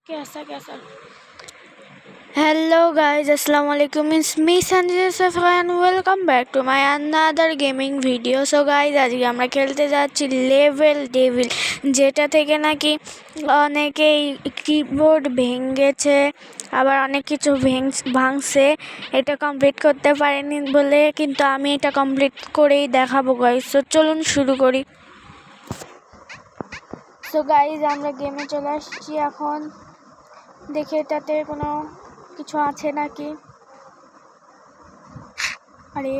कैसा कैसा hello guys अस्सलाम वालेकुम it's me Sanjay Safa and welcome back to my another gaming video. So guys আজকে আমরা খেলতে যাচ্ছি লেভেল ডেভিল, যেটা থেকে নাকি অনেকেই কিবোর্ড ভেঙেছে, আবার অনেক কিছু ভাঙছে। এটা কমপ্লিট করতে পারেনি বলে, কিন্তু আমি এটা কমপ্লিট করেই দেখাবো গাইস। সো চলুন শুরু করি। সো গাইস আমরা গেমে চলে আসছি এখন। দেখে এটাতে কোনো কিছু আছে নাকি। আরে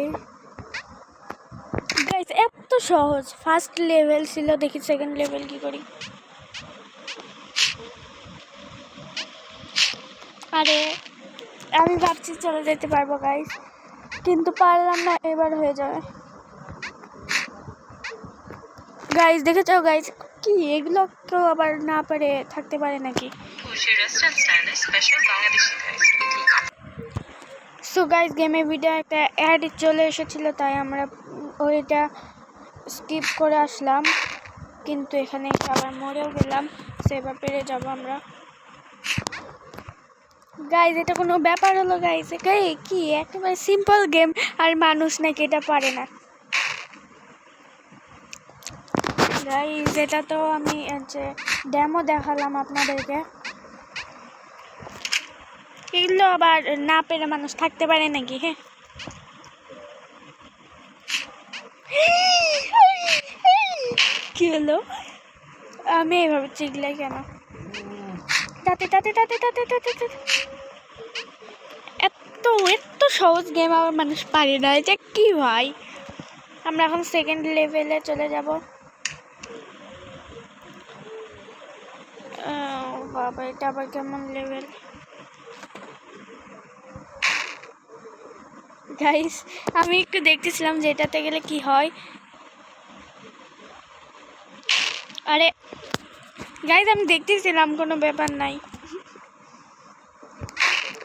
গাইস এত সহজ, ফার্স্ট লেভেল ছিল, দেখি সেকেন্ড লেভেল কি করি। আরে আমি ভাবছি চলে যেতে পারবো গাইস, কিন্তু পারলাম না, এবার হয়ে যাবে। গাইস দেখেছো গাইস, কি এগুলো কেউ আবার না পারে থাকতে পারে নাকি? সো গাইস গেমে ভিডিও একটা অ্যাড চলে এসেছিল, তাই আমরা ওইটা স্কিপ করে আসলাম, কিন্তু এখানে আবার মরেও গেলাম। সেবার পেরে যাব আমরা। গাইস এটা কোনো ব্যাপার হলো গাইস? কি একেবারে সিম্পল গেম, আর মানুষ নাকি এটা পারে না। গাইস এটা তো আমি ডেমো দেখালাম আপনাদেরকে, এগুলো আবার না পেরে মানুষ থাকতে পারে নাকি? হ্যাঁ কি হলো? আমি এইভাবে চিগলাই কেন? তাতে তাতে তাতে তাতে তাতে এত এত সহজ গেম আবার মানুষ পারে না, এটা কি ভাই? আমরা এখন সেকেন্ড লেভেলে চলে যাব। বাবা এটা আবার কেমন লেভেল? গাইস আমি একটু দেখতেছিলাম যে এটাতে গেলে কি হয়। আরে গাইস আমি দেখতেছিলাম, কোনো ব্যাপার নাই।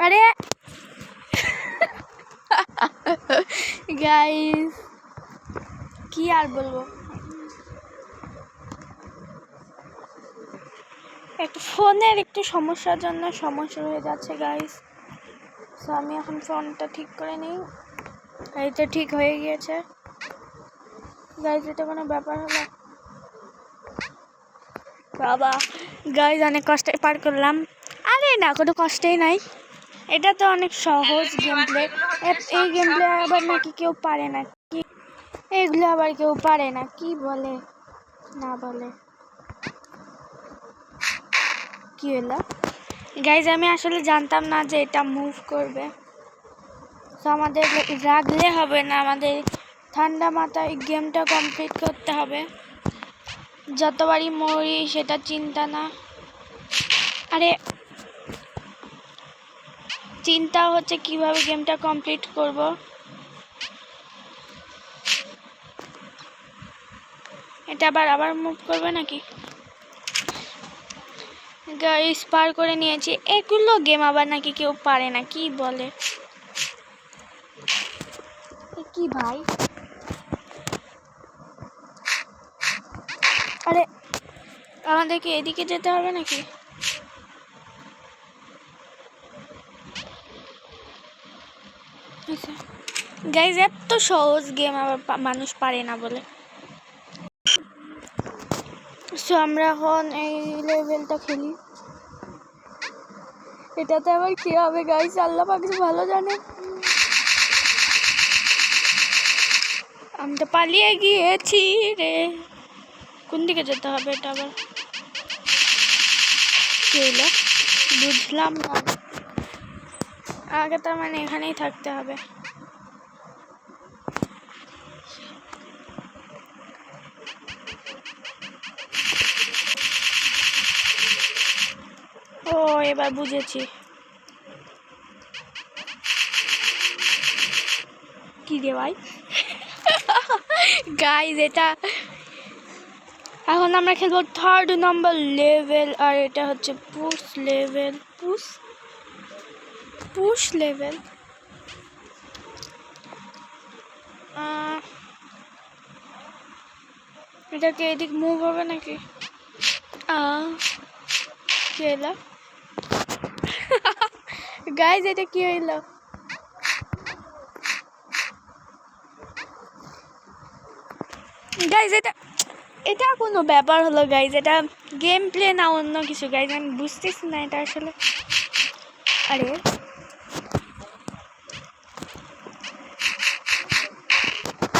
আরে গাইস কি আর বলবো, একটু ফোনের একটু সমস্যার জন্য সমস্যা হয়ে যাচ্ছে গাইস। সো আমি এখন ফোনটা ঠিক করে নিই। এই তো ঠিক হয়ে গিয়েছে গাইস, এটা কোনো ব্যাপার হলো? বাবা গাইস অনেক কষ্টে পার করলাম। আরে না, কোনো কষ্টই নাই, এটা তো অনেক সহজ গেম প্লে। এই গেম প্লে আবার নাকি কেউ পারে না, কি এগুলো আবার কেউ পারে না? কি বলে না বলে? কি হলো গাইজ? আমি আসলে জানতাম না যে এটা মুভ করবে। তো আমাদের রাগলে হবে না, আমাদের ঠান্ডা মাথায় গেমটা কমপ্লিট করতে হবে। যতবারই মরি সেটা চিন্তা না, আরে চিন্তা হচ্ছে কিভাবে গেমটা কমপ্লিট করব। এটা আবার মুভ করবে নাকি? গাইস পার করে নিয়েছি। এগুলো গেম আবার নাকি কেউ পারে না, কি বলে? কি ভাই? আরে আমাদেরকে এদিকে যেতে হবে নাকি? গাইজ এত সহজ গেম আবার মানুষ পারে না বলে। সো আমরা এখন এই লেভেলটা খেলি। এটাতে আবার কি হবে গাইজ, আল্লাহ পাক ভালো জানে। আমি তো পালিয়ে গিয়েছি রে। কোন দিকে যেতে হবে? এটা আবার কি হলো বুঝলাম না। আগে তার মানে এখানেই থাকতে হবে। ও এবার বুঝেছি। কি রে ভাই? গাইজ এটা এখন আমরা খেলবো থার্ড নাম্বার লেভেল, আর এটা হচ্ছে পুশ লেভেল। পুশ লেভেল এটাকে এদিক মুভ হবে নাকি? কি এলো? গাইজ এটা কি হইলো? গাইজ এটা এটা কোনো ব্যাপার হলো গাইজ? এটা গেম প্লে না অন্য কিছু গাইজ? আমি বুঝতেছি না এটা আসলে। আরে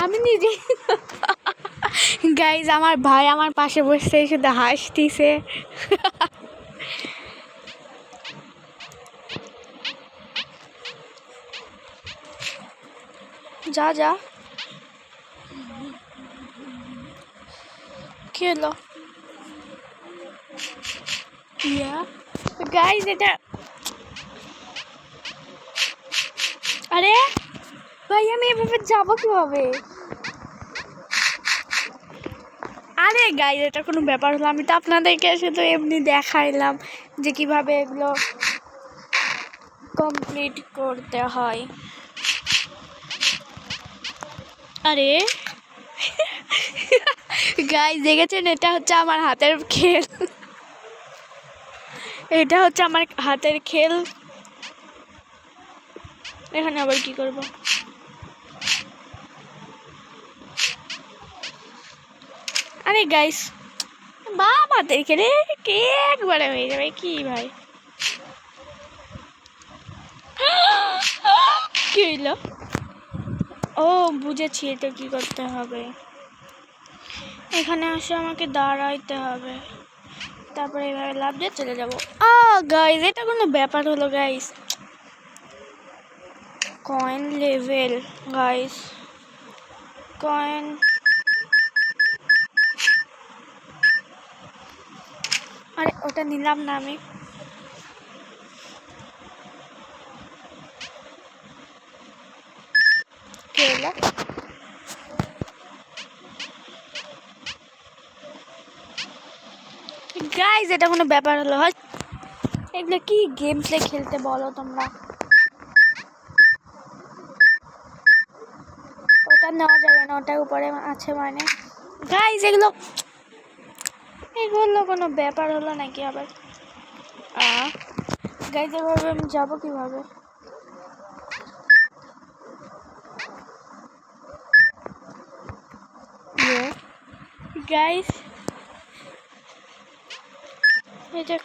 আমি নিজে গাইজ আমার ভাই আমার পাশে বসে শুধু হাসতিছে। যা যা কি হলো? ইয়া গাইজ এটা আরে ভাই আমি এভাবে যাবো কিভাবে? আরে গাইজ এটা কোনো ব্যাপার হলো? আমি তো আপনাদেরকে শুধু এমনি দেখাইলাম যে কিভাবে এগুলো কমপ্লিট করতে হয়। আরে গাইজ দেখেছেন, এটা হচ্ছে আমার হাতের খেল। এটা হচ্ছে আমার হাতের খেল। এখানে আবার কি করব? আরে গাইস বাবাদের খেলে কে একবারে হয়ে যাবে কি ভাই? কি হইলো? ও বুঝেছি এটা কি করতে হবে। এখানে আসে আমাকে দাঁড়াইতে হবে, তারপরে এভাবে লাফ দিয়ে চলে যাবো। গাইস এটা কোনো ব্যাপার হলো guys? Coin level guys, coin. আরে ওটা নিলাম না আমি। কি হলো? গাইস এটা কোনো ব্যাপার হলো? এগুলো কি গেম প্লে খেলতে বলো তোমরা? ওটা নেওয়া যাবে না, ওটার উপরে আছে মানে। গাইস এগুলো কোনো ব্যাপার হলো নাকি আবার? গাইস এভাবে আমি যাবো কিভাবে? গাইস এটা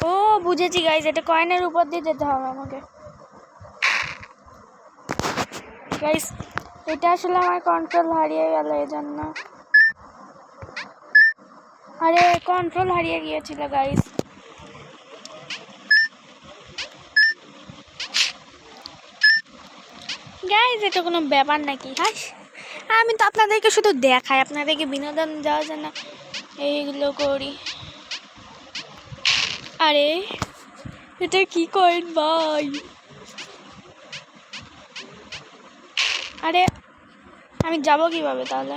ও বুঝেছি গাইস, এটা কয়েনের উপর দিয়ে যেতে হবে আমাকে। গাইস এটা আসলে আমার কন্ট্রোল হারিয়ে গেল এজন্য। আরে কন্ট্রোল হারিয়ে গিয়েছিল গাইস। গাইস এটা কোনো ব্যাপার নাকি? হাস আমি তো আপনাদেরকে শুধু দেখাই, আপনাদেরকে বিনোদন দেওয়ার জন্য এইগুলো করি। আরে এটা কি করেন ভাই? আরে আমি যাব কিভাবে তাহলে?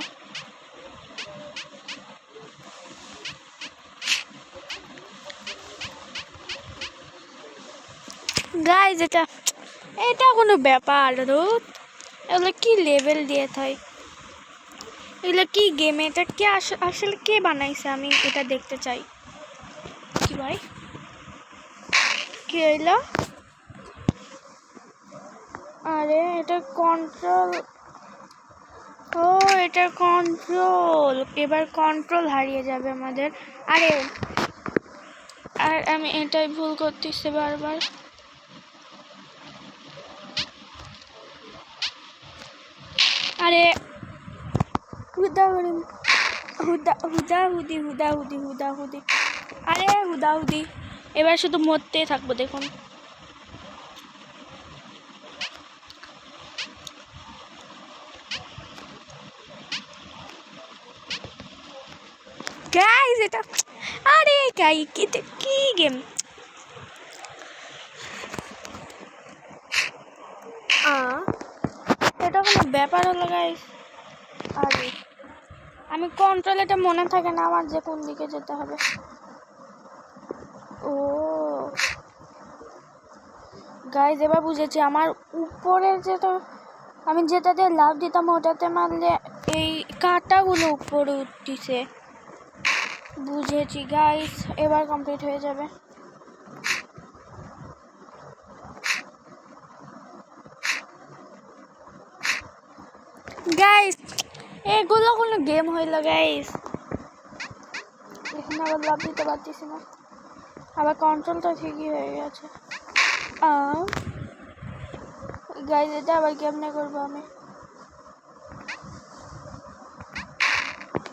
গাইস এটা এটা কোনো ব্যাপার? এগুলো কি লেভেল দিয়ে থাকে? এগুলো কি গেম? এটা কি আসলে কে বানাইছে? আমি এটা দেখতে চাই। কি ভাই কি হইলো? আরে এটা কন্ট্রোল। ও এটা কন্ট্রোল, এবার কন্ট্রোল হারিয়ে যাবে আমাদের। আরে আর আমি এটাই ভুল করতেছি বারবার। আরে হুদাহুদি হুদাহুদি হুদাহুদি হুদাহুদি। আরে হুদাহুদি এবার শুধু মরতে থাকবো দেখুন। গাইস এটা আরে গাই কি গেম? এটা কোনো ব্যাপার হলো গাইস? আরে আমি কন্ট্রোল এটা মনে থাকে না আমার যে কোন দিকে যেতে হবে। ও গাইস এবার বুঝেছি, আমার উপরের যেটা আমি যেটাতে লাভ দিতাম ওটাতে মারলে এই কাঁটাগুলো উপরে উঠতেছে। বুঝেছি গাইস, এবার কমপ্লিট হয়ে যাবে। গাইস এগুলো কোনো গেম হইল গাইস? এখানে আবার লাভ দিতে পারতেছি না, আবার কন্ট্রোলটা ঠিকই হয়ে গেছে। গাইস এটা আবার কেমনে করবো আমি?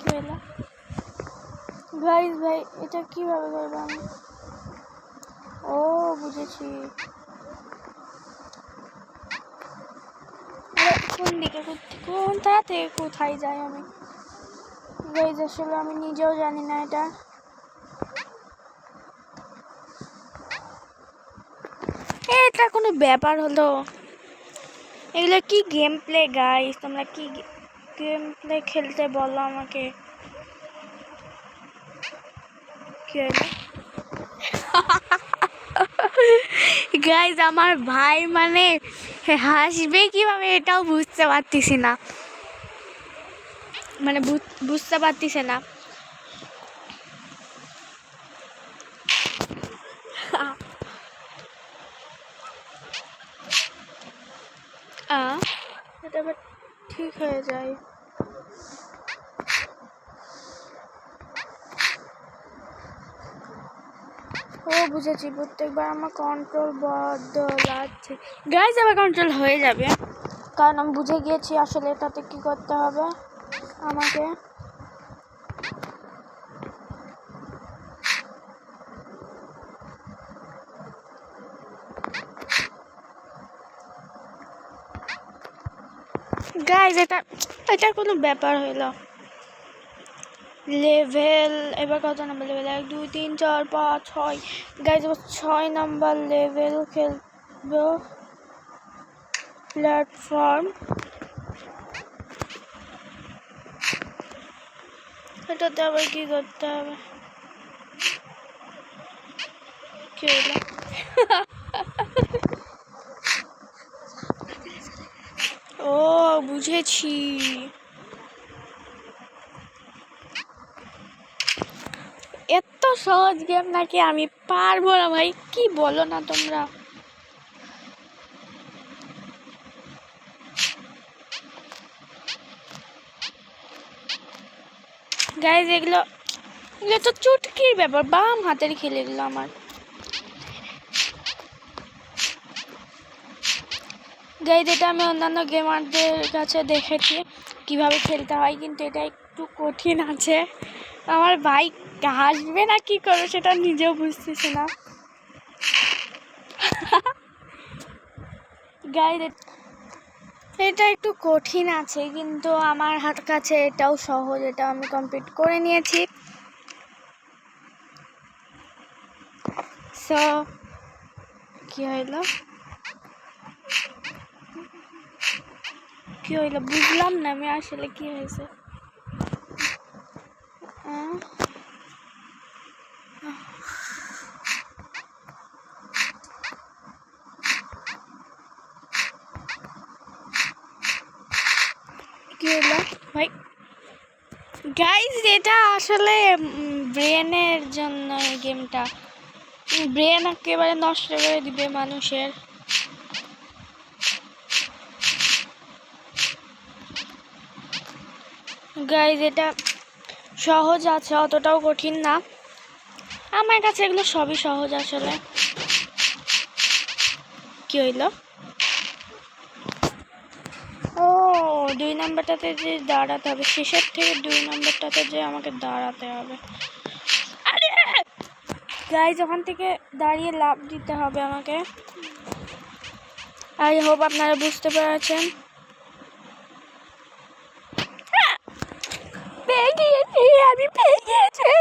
কি হলো গাইস? ভাই এটা কিভাবে করবো আমি? ও বুঝেছি। কোন দিকে কোনটা থেকে কোথায় যাই আমি? গাইস আসলে আমি নিজেও জানি না এটা। এটা কোনো ব্যাপার হলো? এগুলো কি গেম প্লে গাইস? তোমরা কি গেম প্লে খেলতে বলো আমাকে? কি হলো গাইস? আমার ভাই মানে হাসবে কিভাবে এটাও বুঝতে পারতেছি না, মানে বুঝতে পারতেছে না। এটা আবার ঠিক হয়ে যায়। ও বুঝেছি, প্রত্যেকবার আমার কন্ট্রোল বদলাচ্ছে। গাইজ আবার কন্ট্রোল হয়ে যাবে, কারণ আমি বুঝে গিয়েছি আসলে এটাতে কি করতে হবে আমাকে। গাইজ এটা কোনো ব্যাপার হইল? লেভেল এবার কত নাম্বার লেভেল? 1 2 3 4 5 6। গাইজ এবার 6 নাম্বার লেভেল খেলবো। প্ল্যাটফর্ম এটাতে আবার কি করতে হবে? কি হলো ও বুঝেছি। এত সহজ গেম নাকি? আমি পারবো না ভাই, কি বলো না তোমরা? গাইজ এগুলো তো চুটকির ব্যাপার, বাম হাতের খেলে এগুলো আমার। গাইজ এটা আমি অন্যান্য গেমারদের কাছে দেখেছি কিভাবে খেলতে হয়, কিন্তু এটা একটু কঠিন আছে। আমার ভাই হাসবে না কি করবে সেটা নিজেও বুঝতেছি না। গাইজ এটা একটু কঠিন আছে, কিন্তু আমার হাত কাছে এটাও সহজ, এটা আমি কমপ্লিট করে নিয়েছি। সো কি হইল বুঝলাম না আমি আসলে কি হয়েছে। কি হলো ভাই? গাইজ এটা আসলে ব্রেনের জন্য, এই গেমটা ব্রেন একেবারে নষ্ট করে দিবে মানুষের। গাইজ এটা সহজ আছে, অতটাও কঠিন না। আমার কাছে এগুলো সবই সহজ আসলে। কি হইল? ও 2 নাম্বারটাতে যে দাঁড়াতে হবে, শেষের থেকে 2 নাম্বারটাতে যে আমাকে দাঁড়াতে হবে। আরে গাইজ ওখান থেকে দাঁড়িয়ে লাভ দিতে হবে আমাকে। আই হোপ আপনারা বুঝতে পেরেছেন। আমি পেয়ে গিয়েছি।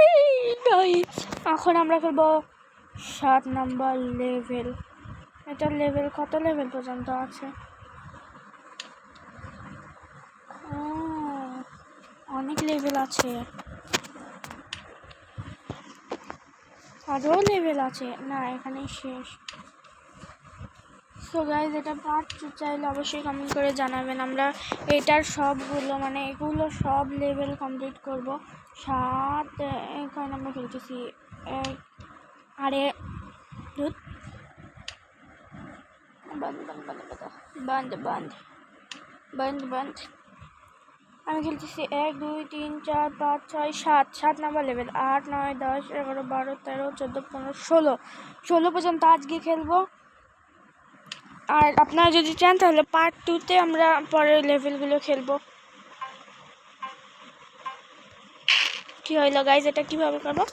এখন আমরা খেলবো 7 নাম্বার লেভেল। এটার লেভেল কত লেভেল পর্যন্ত আছে? অনেক লেভেল আছে, আরও লেভেল আছে না, এখানেই শেষ। সো গাইজ এটা পার্ট 2 চাইলে অবশ্যই কমেন্ট করে জানাবেন। আমরা এটার সবগুলো মানে এগুলো সব লেভেল কমপ্লিট করব। 7 কয় নাম্বার খেলতেছি? আরে বন্ধ বন্ধ বন্ধ বন্ধ বন্ধ বন্ধ বন্ধ। আমি খেলতেছি 1 2 3 4 5 6 7 নাম্বার লেভেল, 8 9 10 11 12 13 14 15 16 পর্যন্ত আজকে খেলবো। আর আপনারা যদি চান তাহলে পার্ট 2-তে আমরা পরের লেভেলগুলো খেলবো। কি হইলো গাইজ, এটা কিভাবে করবো?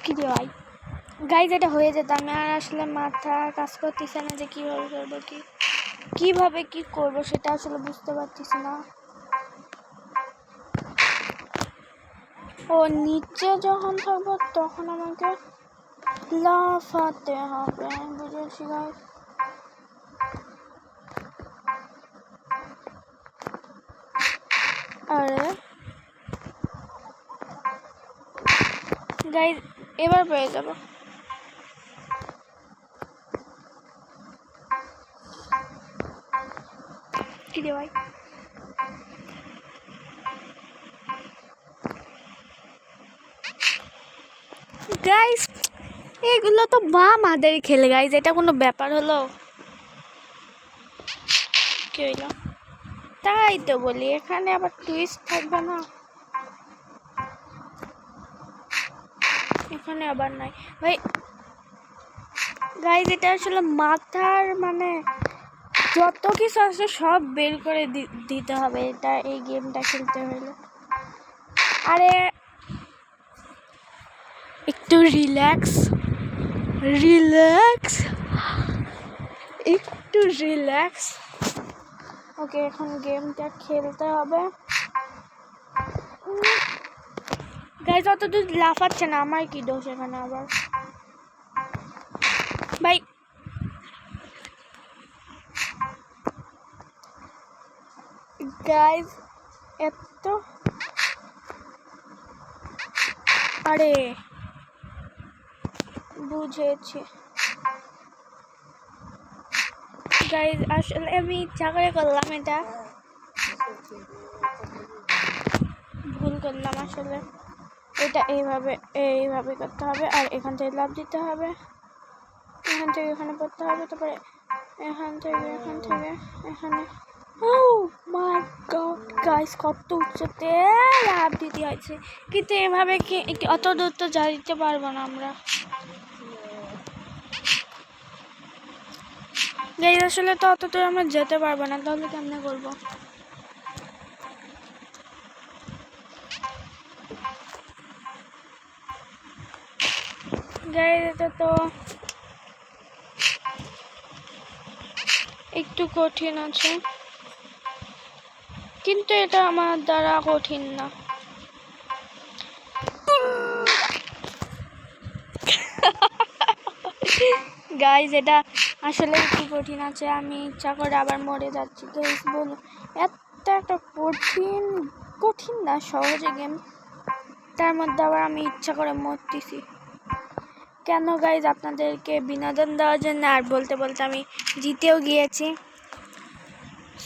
কি রে ভাই গাইজ, এটা হয়ে যেত। আমি আর আসলে মাথা কাজ করতেছে না যে কিভাবে করবো, কিভাবে কি করবো সেটা আসলে বুঝতে পারতেছি না। ও নিচে যখন থাকবো তখন আমাকে লাফাতে হবে, বুঝেছি গাইজ। আরে গাইজ এবার পেয়ে যাবো। কি রে ভাই, গাইজ এগুলো তো মাদের খেলে গাইজ, এটা কোনো ব্যাপার হলো? কি হইলো? তাই তো বলি, এখানে আবার টুইস্ট থাকবে না, এখানে আবার নাই ভাই। গাইজ এটা আসলে মাথার মানে যত কিছু আছে সব বের করে দিতে হবে এটা, এই গেমটা খেলতে হলে। আরে একটু রিল্যাক্স, একটু রিল্যাক্স। ওকে, এখন গেমটা খেলতে হবে। গাইজ অত দূর লাফাচ্ছে না, আমার কি দোষ এখানে আবার? ভাই গাইজ এত, আরে বুঝেছি গাইজ, আসলে আমি ইচ্ছা করে করলাম, এটা ভুল করলাম আসলে। এটা এইভাবে করতে হবে, আর এখান থেকে লাফ দিতে হবে, এখান থেকে এখানে পড়তে হবে, তারপরে এখান থেকে এখানে। ও মাই গড গাইস, কত উচ্চতে লাফ দিতে হয়েছে, কিন্তু এভাবে কি অত দূর তো যা দিতে পারবো না আমরা গাইস। আসলে তো অত দূর আমরা যেতে পারবো না, তাহলে কেমনে করবো? গাইস এটা তো একটু কঠিন আছে, কিন্তু এটা আমার দ্বারা কঠিন না। গাইজ এটা আসলে একটু কঠিন আছে, আমি ইচ্ছা করে আবার মরে যাচ্ছি। গাইজ বলো, এত একটা কঠিন না, সহজে গেম, তার মধ্যে আবার আমি ইচ্ছা করে মরতেছি কেন গাইজ? আপনাদেরকে বিনোদন দেওয়ার জন্য। আর বলতে বলতে আমি জিতেও গিয়েছি।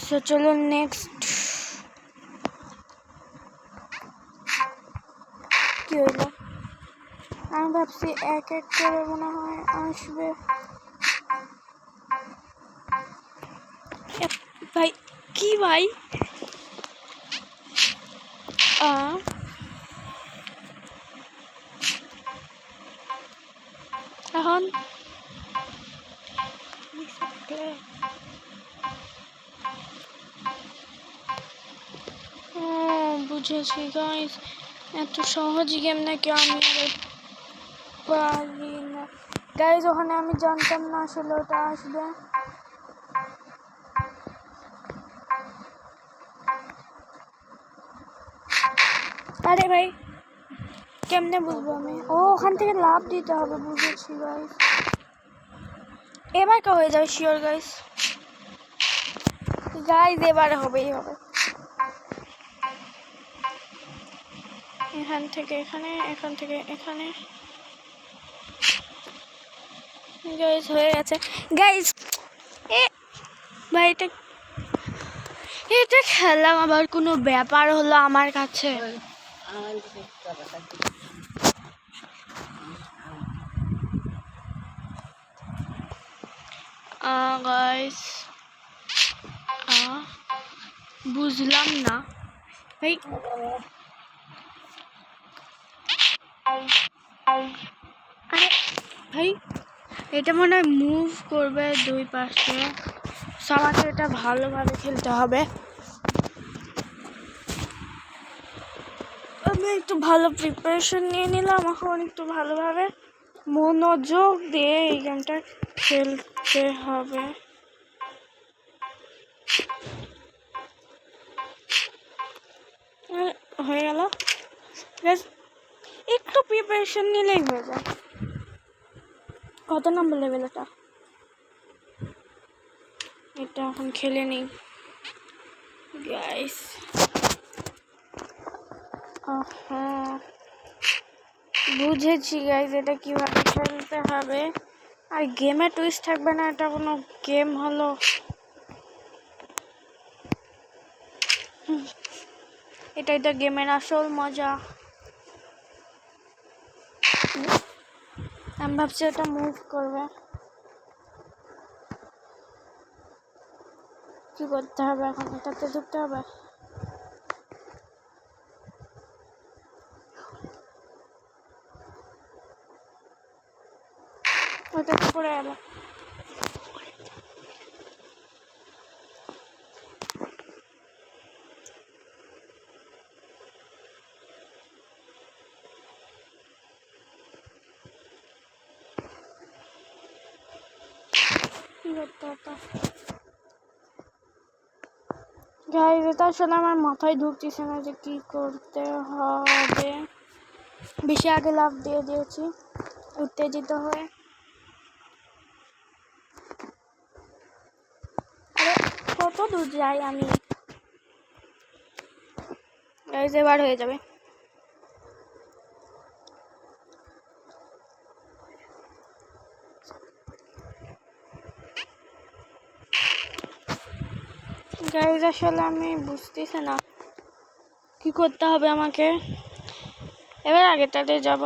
সো চলুন নেক্সট। কি হইলো? আমি ভাবছি এক এক করে মনে হয় আসবে। ভাই কি ভাই, এখন বুঝেছি গাইস, এত সহজ গেম নাকি আমি পারি না গাইস। ওখানে আমি জানতাম না আসলে ওটা আসবে। আরে ভাই কেমনে বুঝবো আমি? ও ওখান থেকে লাভ দিতে হবে, বুঝেছি গাইস। এবার কা হয়ে যাবে শিওর গাইস, এবার হবেই হবে। এখান থেকে এখানে, এখান থেকে এখানে। গাইস হয়ে গেছে গাইস। ভাই এটা খেললাম আবার কোনো ব্যাপার হলো আমার কাছে? গাইস বুঝলাম না ভাই। আরে ভাই এটা মনে হয় মুভ করবে দুই পাশে, আমাকে এটা ভালোভাবে খেলতে হবে। আমি একটু ভালো প্রিপারেশন নিয়ে নিলাম, এখন একটু ভালোভাবে মনোযোগ দিয়ে এই গেমটা খেলতে হবে। হয়ে গেল, একটু প্রিপারেশন নিলেই হয়ে যায়। কত নম্বর লেভেল এটা? এটা এখন খেলে নিই গাইস। বুঝেছি গাইস এটা কিভাবে খেলতে হবে। আর গেমে টুইস্ট থাকবে না, এটা কোনো গেম হলো। এটাই তো গেমের আসল মজা। আমি ভাবছি এটা মুভ করবে, কি করতে হবে এখন? এটাতে ঢুকতে হবে। ওটাতে পড়ে গেল। কি করতে হতো গাইস? এটা আসলে আমার মাথায় ঢুকতেছে না যে কি করতে হবে। বেশি আগে লাফ দিয়ে দিয়েছি উত্তেজিত হয়ে। আরে কত দূর যাই আমি গাইস? এবার হয়ে যাবে। গাইস আসলে আমি বুঝতেছি না কি করতে হবে আমাকে। এবার আগেটাতে যাব।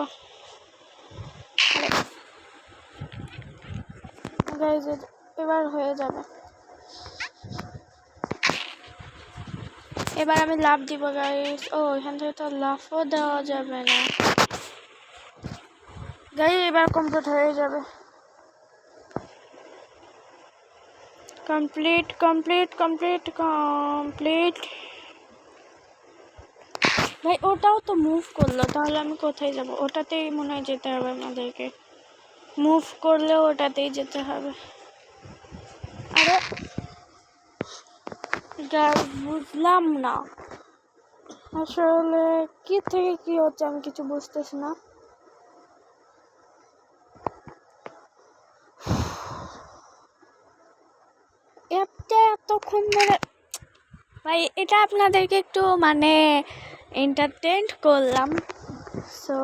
গাইস এবার হয়ে যাবে। এবার আমি লাফ দিব গাইস। ও এখান থেকে তো লাফও দেওয়া যাবে না গাইস। এবার কমপ্লিট হয়ে যাবে। Complete complete complete complete. ভাই ওটাও তো মুভ করলো, তাহলে আমি কোথায় যাব? ওটাতেই মনে হয় যেতে হবে আমাদেরকে। মুভ করলেও ওটাতেই যেতে হবে। আরে বুঝলাম না আসলে কি থেকে কি হচ্ছে, আমি কিছু বুঝতেছি না। এতক্ষণ ধরে ভাই এটা আপনাদেরকে একটু মানে এন্টারটেইন করলাম। সো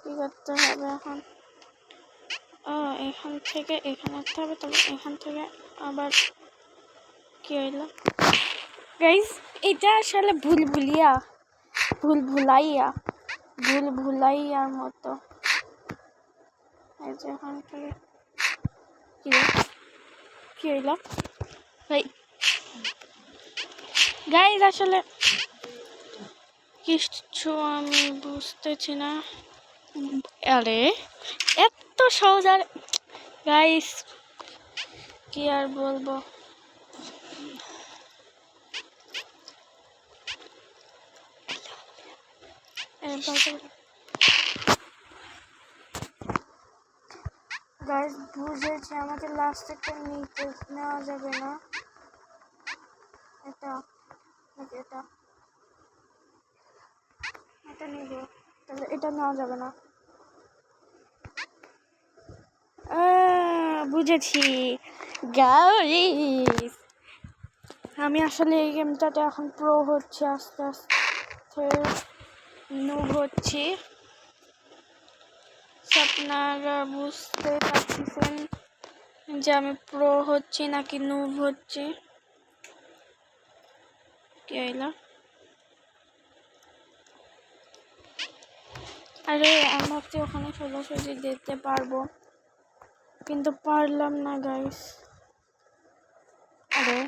কি করতে হবে এখন? এখান থেকে এখানে আসতে হবে, তবে এখান থেকে আবার কি হইল গাইস? এটা আসলে ভুলাইয়ার মতো। এই যে এখান থেকে কি হইল ভাই? গাইস আসলে কিছু আমি বুঝতেছি না। আরে এত সহজ আর গাইস কি আর বলবো। গাইস বুঝেছি আমাকে লাস্টেরটা নিতে নেওয়া যাবে না। এটা এটা এটা নিব, তাহলে এটা নেওয়া যাবে না। বুঝেছি গাইস। আমি আসলে এই গেমটাতে এখন প্রো হচ্ছে, আস্তে আস্তে নুব হচ্ছি। আপনারা বুঝতে পারছেন যে আমি প্রো হচ্ছি নাকি নুব হচ্ছি। কি হইলো? আরে আমি ভাবছি ওখানে সোজাসুজি যেতে পারবো, কিন্তু পারলাম না গাইস। আরে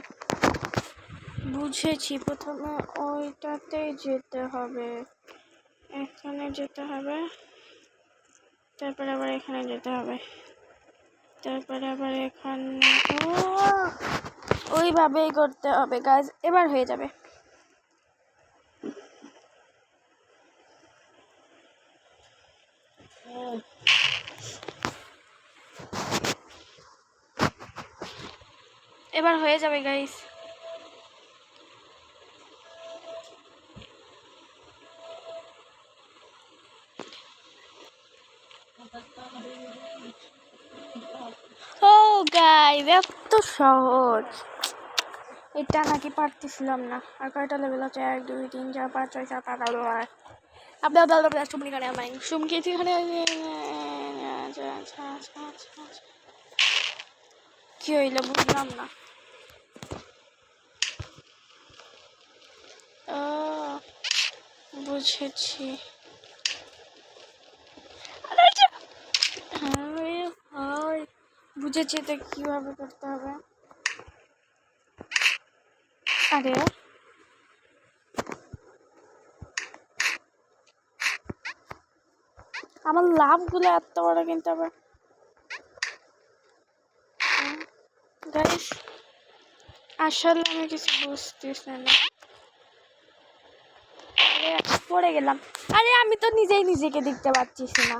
বুঝেছি, প্রথমে ওইটাতে যেতে হবে, এখানে যেতে হবে, তারপরে আবার এখানে যেতে হবে, তারপরে আবার এখানে। ওইভাবেই করতে হবে গাইস, এবার হয়ে যাবে। এবার হয়ে যাবে গাইস। ও গাইস, এত সহজ! এটা নাকি পারতেছিলাম না। আর কয়টা লেভেল আছে? 1 2 3 4 5 6 7 8 9 আপনার সুমনি কানে আমার সুমকি এখানে। কি হইলো বুঝলাম না। ও বুঝেছি। বুঝেছি তো কিভাবে করতে হবে। আরে আমার লাভগুলো এত বড়, কিন্তু আবার গাইস আসলে আমি কিছু বুঝতেছি না। আরে পড়ে গেলাম। আরে আমি তো নিজেই নিজেকে দেখতে পাচ্ছিস না।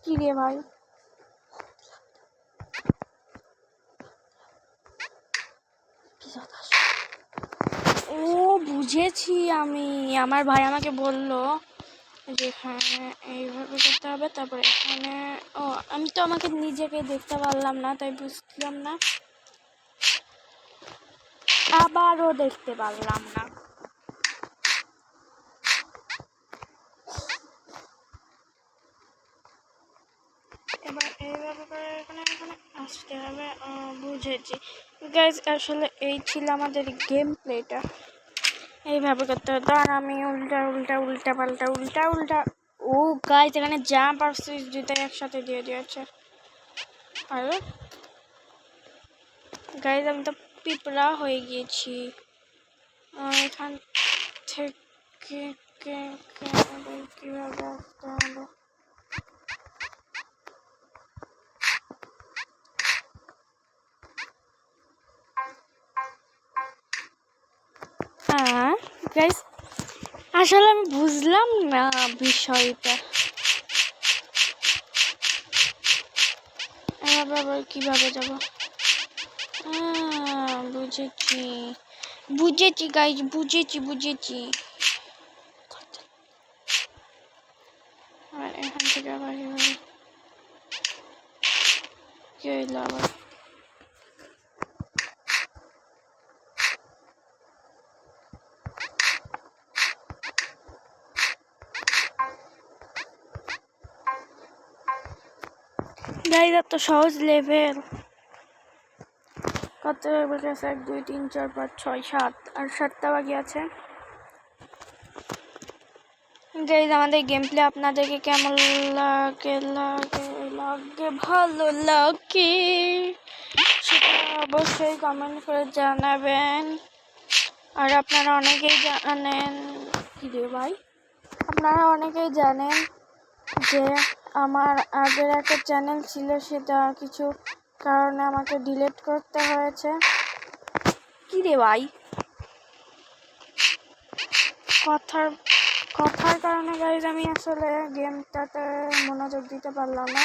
কি রে ভাই? ও বুঝেছি আমি। আমার ভাই আমাকে বললো যে এখানে এইভাবে করতে হবে, তারপরে এখানে। ও আমি তো আমাকে নিজেকে দেখতে পারলাম না, তাই বুঝলাম না। আবারও দেখতে পারলাম না। এবার এইভাবে করে এখানে এখানে আসতে হবে। বুঝেছি গাইজ, আসলে এই ছিল আমাদের গেম প্লেটা। এইভাবে করতে হতো। আর আমি উল্টা উল্টা উল্টা পাল্টা উল্টা উল্টা। ও গাইজ এখানে জাম্প আর সুইচ দুইটাই একসাথে দিয়ে দিয়েছে। আর গাইজ আমি তো পিঁপড়া হয়ে গিয়েছি। এখান থেকে কিভাবে আসতে হবে? গাইস আসলে আমি বুঝলাম না বিষয়টা। আবার কিভাবে যাব? বুঝেছি বুঝেছি গাইস, বুঝেছি। আর এখান থেকে আবার কি হইলো আবার? গাইস এত সহজ লেভেল। কত লেভেল আছে? 1 2 3 4 5 6 7, আর 7টা বাকি আছে। গাইস আমাদের গেম প্লে আপনাদেরকে কেমন লাগে ভালো লাগে সেটা অবশ্যই কমেন্ট করে জানাবেন। আর আপনারা অনেকেই জানেন, কি রে ভাই, আপনারা অনেকেই জানেন যে আমার আগের একটা চ্যানেল ছিল, সেটা কিছু কারণে আমাকে ডিলিট করতে হয়েছে। কি রে ভাই, কথার কারণে গাইজ আমি আসলে গেমটাতে মনোযোগ দিতে পারলাম না।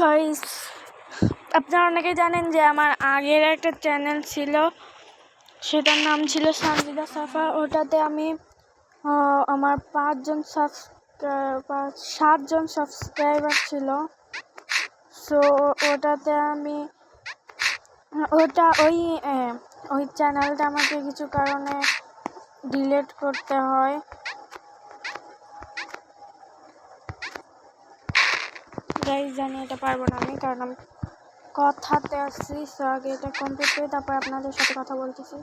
গাইজ আপনারা অনেকেই জানেন যে আমার আগের একটা চ্যানেল ছিল, সেটার নাম ছিল সানজিদা সাফা। ওটাতে আমি আমার 7জন সাবস্ক্রাইবার ছিল। সো ওটাতে আমি ওই চ্যানেলটা আমাকে কিছু কারণে ডিলিট করতে হয়। গাইস জানি এটা পারবো না আমি, কারণ আমি কথাতে আসছি। সো আগে এটা কমপ্লিট করি, তারপর আপনাদের সাথে কথা বলতেছি।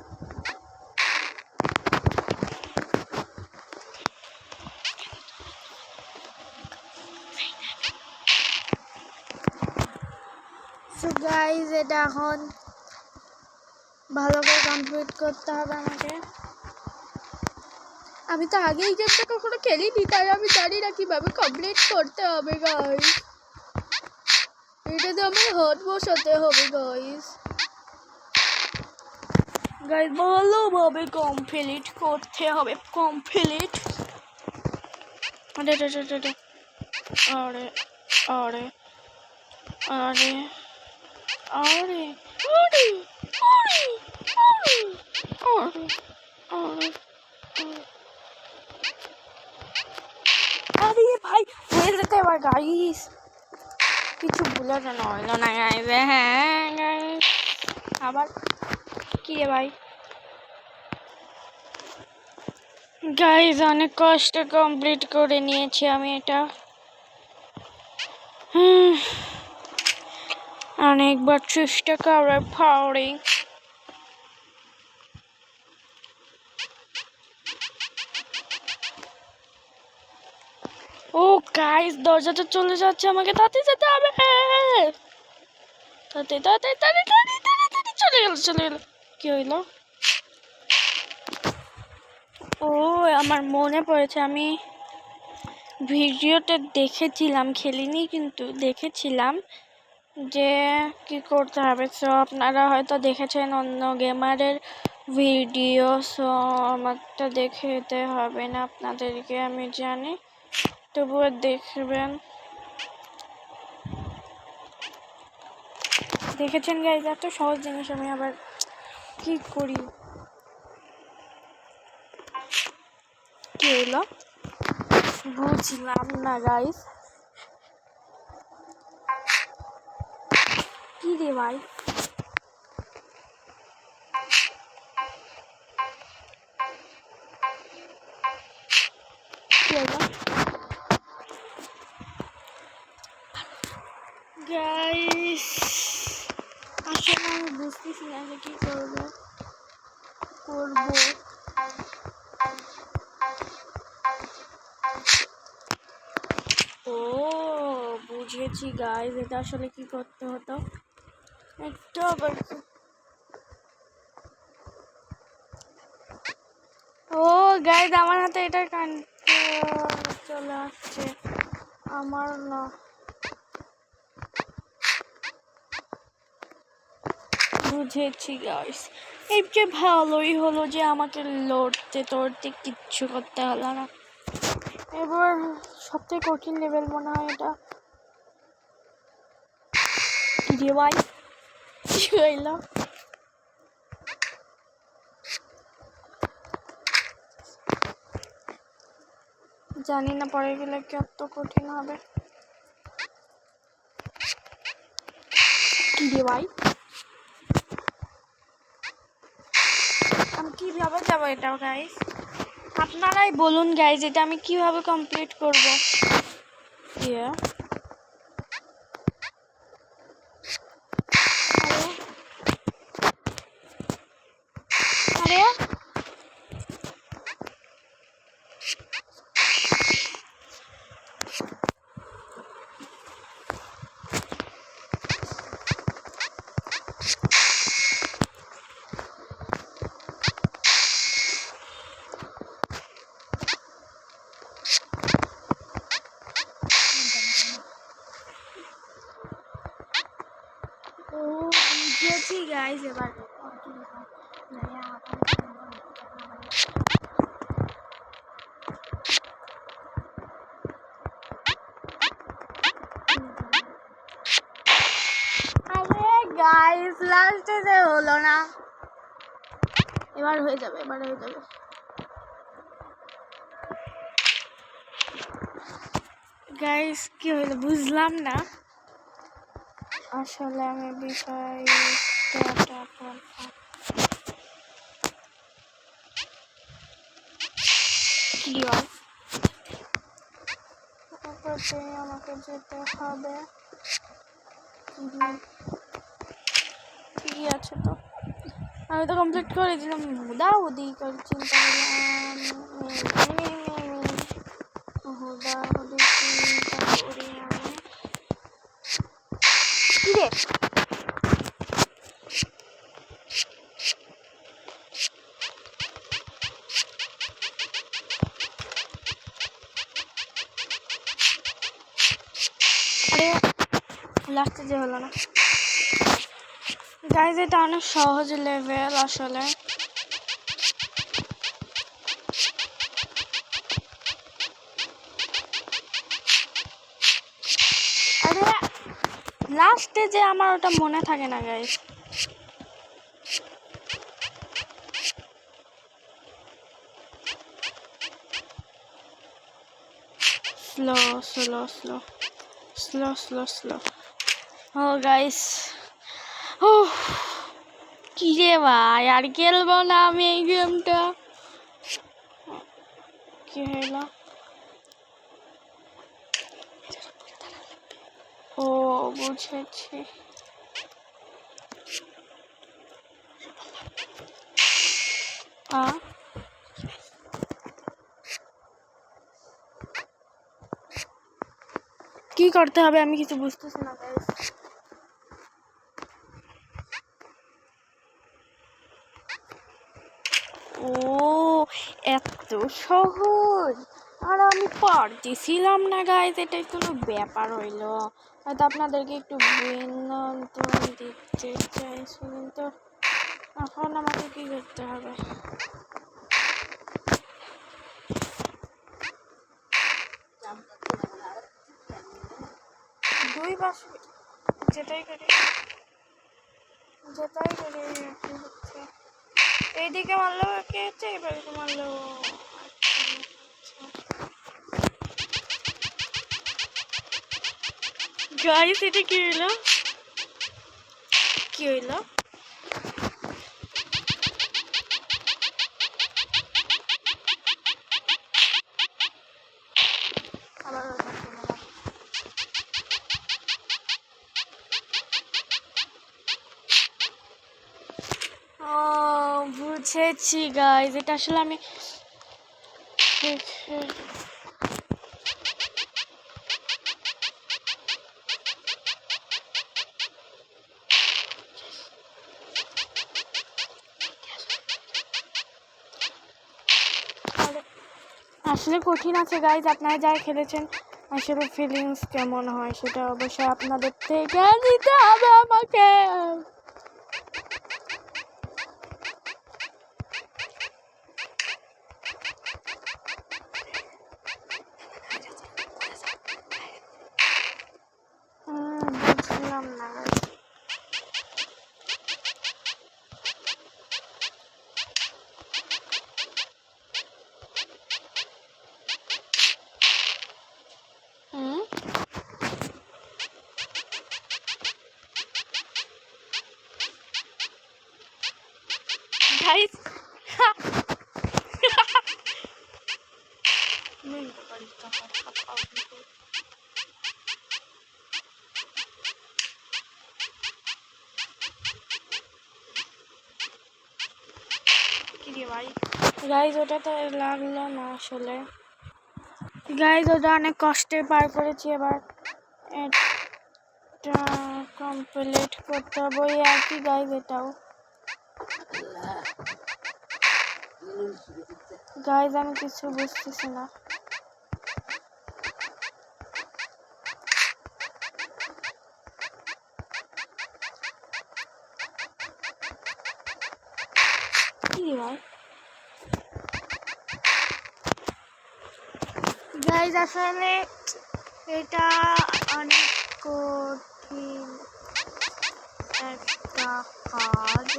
সো গাইস এটা এখন ভালো করে কমপ্লিট করতে হবে আমাকে। আমি তো আগে এই গেমটা কখনো খেলিনি, তাই আমি জানি না কিভাবে কমপ্লিট করতে হবে গাইস। এটাতে আমার হাত বসাতে হবে গাইস। গাইস ভালোভাবে কমপ্লিট করতে হবে, কমপ্লিট। আরে আরে আরে আরে আরে আরে আরে ভাই হয়ে যেতে এবার গাইস। কিছু ভুলে যেন হইলো না গাইস। হ্যাঁ গাইস আবার কি রে ভাই। গাইস অনেক কষ্ট কমপ্লিট করে নিয়েছি আমি এটা। অনেকবার চেষ্টা করার পরে ও গাইস দরজাটা চলে যাচ্ছে, আমাকে তাড়াতাড়ি যেতে হবে। তাড়াতাড়ি চলে গেল। কি হইলো? ও আমার মনে পড়েছে, আমি ভিডিওতে দেখেছিলাম, খেলিনি কিন্তু দেখেছিলাম যে কি করতে হবে। সো আপনারা হয়তো দেখেছেন অন্য গেমারের ভিডিও। সো আমারটা দেখতে হবে না আপনাদেরকে, আমি জানি, তবুও দেখবেন। দেখেছেন গাইজ, এত সহজ জিনিস আমি আবার কি করি। কি হলো বুঝলাম না গাইজ। কি রে ভাই? কি হলো গাইস? আসলে আমি বুঝতেছি না যে কি করবো। ও বুঝেছি গাইস, এটা আসলে কি করতে হতো একটু আবার। ও গাইস আমার হাতে এটা চলে আসছে, আমার না। বুঝেছি গাইস, এই যে ভালোই হলো যে আমাকে লড়তে কিচ্ছু করতে হলো না। এবার সবথেকে কঠিন লেভেল মনে হয় এটা। কি রে ভাই কি হইল? জানি না পরে গেলে কত কঠিন হবে। কি রে ভাই আমি কিভাবে যাবো এটাও গাইস? আপনারাই বলুন গাইস, এটা আমি কিভাবে কমপ্লিট করবো? আরে বুঝেছি গাইস এবার। আরে গাইস লাস্টে যে হলো না। এবার হয়ে যাবে। গাইস কি হলো বুঝলাম না। আসলে আমি বিষয়টা কি হয় আমাকে যেতে হবে। কি আছে তো, আমি তো কমপ্লিট করে দিলাম। হুদাহুদি করে চিন্তা করলাম, হুদাহুদি চিন্তা করি আমি। কি রে আরে লাস্টে যে হলো না গাইজ, এটা অনেক সহজ লেভেল আসলে। আরে লাস্টে যে আমার ওটা মনে থাকে না guys. Slow slow slow slow slow slow. ও গাইস, ও কি রে ভাই, আর খেলবো না আমি এই গেমটা। কি হলো? ও বুঝেছি। কি করতে হবে আমি কিছু বুঝতেছি না গাইস। ও এত সহজ, আর আমি পারতেছিলাম না গাইস। এটাই কোনো ব্যাপার হইলো? হয়তো আপনাদেরকে একটু বিনোদন দিতে চাইছি, কিন্তু এখন আমাকে কি করতে হবে? দুই পাশ যেটাই করি হচ্ছে এইদিকে মারলেও কে হচ্ছে, এবার মারলেও। গাইস এটা কি হইলো? কি হইলো? ও বুঝেছি গাইস, এটা আসলে আমি আসলে কঠিন আছে গাইজ। আপনারা যারা খেলেছেন আসলে ফিলিংস কেমন হয় সেটা অবশ্যই আপনাদের থেকে নিতে হবে আমাকে। বুঝলাম না গাইজ। গাইজ ওটা তো লাগলো না আসলে। গাইজ ওটা অনেক কষ্টে পার করেছি, এবার এটা কমপ্লিট করতে হবে ওই আর কি গাইজ। এটাও গাইজ আমি কিছু বুঝতেছি না। কি ভাই গাইজ আসলে এটা অনেক কঠিন একটা কাজ।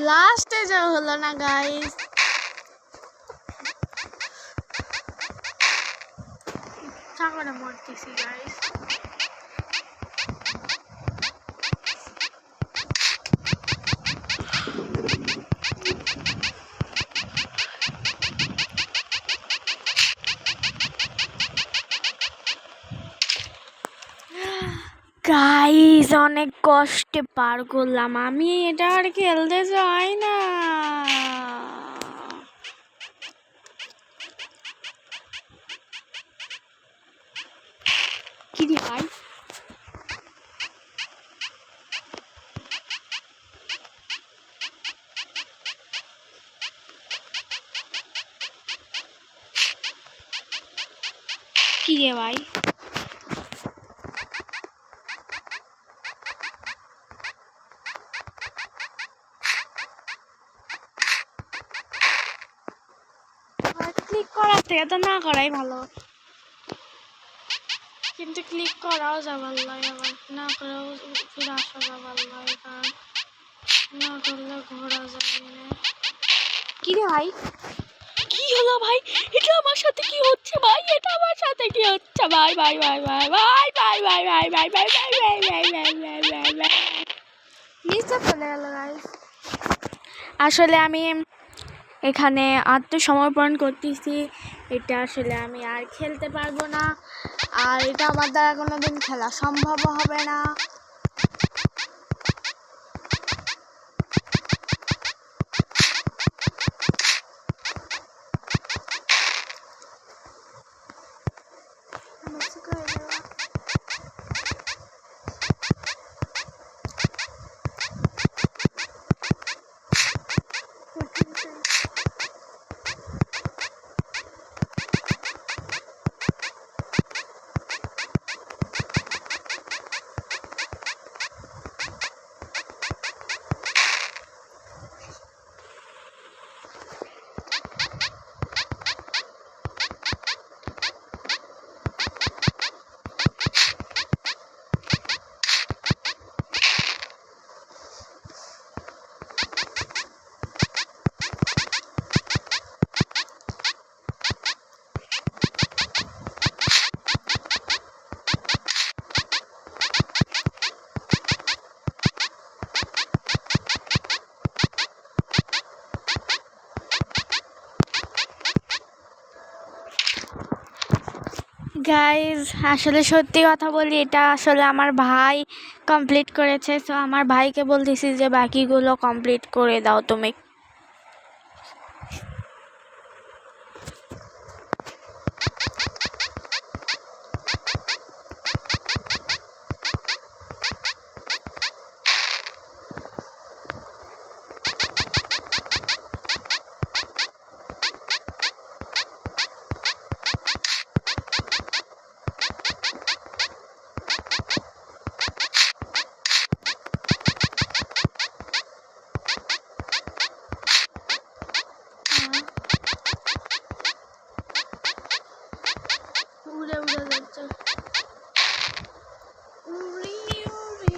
লাস্টে যা হলো না গাইস, সাগরে মরতেছি গাইস। গাইস অনেক কষ্টে পার করলাম, আমি এটা আর খেলতে চাই না। কি রে ভাই, কি রে ভাই, ক্লিক করার থেকে তো না করাই ভালো, কিন্তু ক্লিক করাও যাবার লাগে, আবার না করাও ফিরে আসা যাবার লাগে, কারণ না করলে ঘোরা যাবে না। কি রে ভাই, কি হলো ভাই, এটা আমার সাথে কি হচ্ছে ভাই, এটা আমার সাথে কি হচ্ছে ভাই, ভাই ভাই ভাই ভাই ভাই ভাই ভাই ভাই ভাই ভাই ভাই ভাই ভাই ভাই ভাই ভাই নিচে চলে গেল গাইস। আসলে আমি এখানে আত্মসমর্পণ করতেছি, এটা আসলে আমি আর খেলতে পারবো না, আর এটা আমার দ্বারা কোনোদিন খেলা সম্ভব হবে না। গাইজ আসলে সত্যি কথা বলি, এটা আসলে আমার ভাই কমপ্লিট করেছে, সো আমার ভাইকে বলতেছি যে বাকিগুলো কমপ্লিট করে দাও তুমি। উড়ে উড়ে যাচ্ছে, উড়ি উড়ি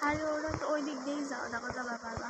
আর ওরা তো ওই দিক দিয়েই যাওয়া দেখা যাবে পারবা।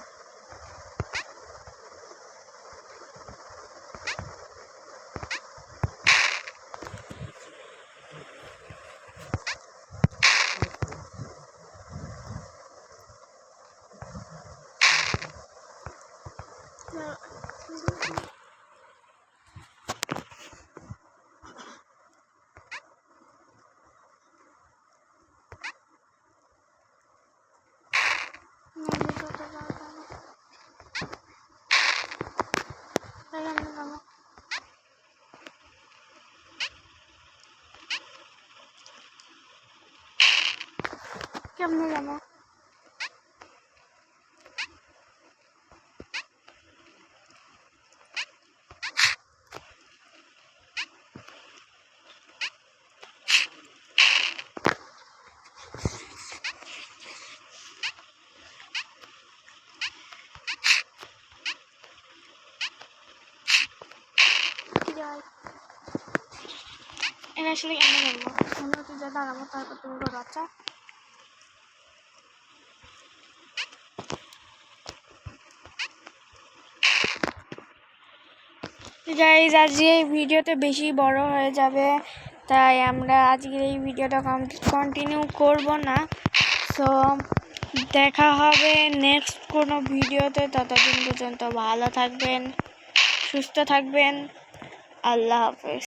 কেমনে যাবো? এটা আসলে কেমন বলবো? আমরা তুই যা দাঁড়াবো তারপর তুমি করো। আচ্ছা গাইজ, আজকে এই ভিডিওতে বেশি বড় হয়ে যাবে, তাই আমরা আজকের এই ভিডিওটা কন্টিনিউ করব না। সো দেখা হবে নেক্সট কোনো ভিডিওতে। ততদিন পর্যন্ত ভালো থাকবেন, সুস্থ থাকবেন। আল্লাহ হাফেজ।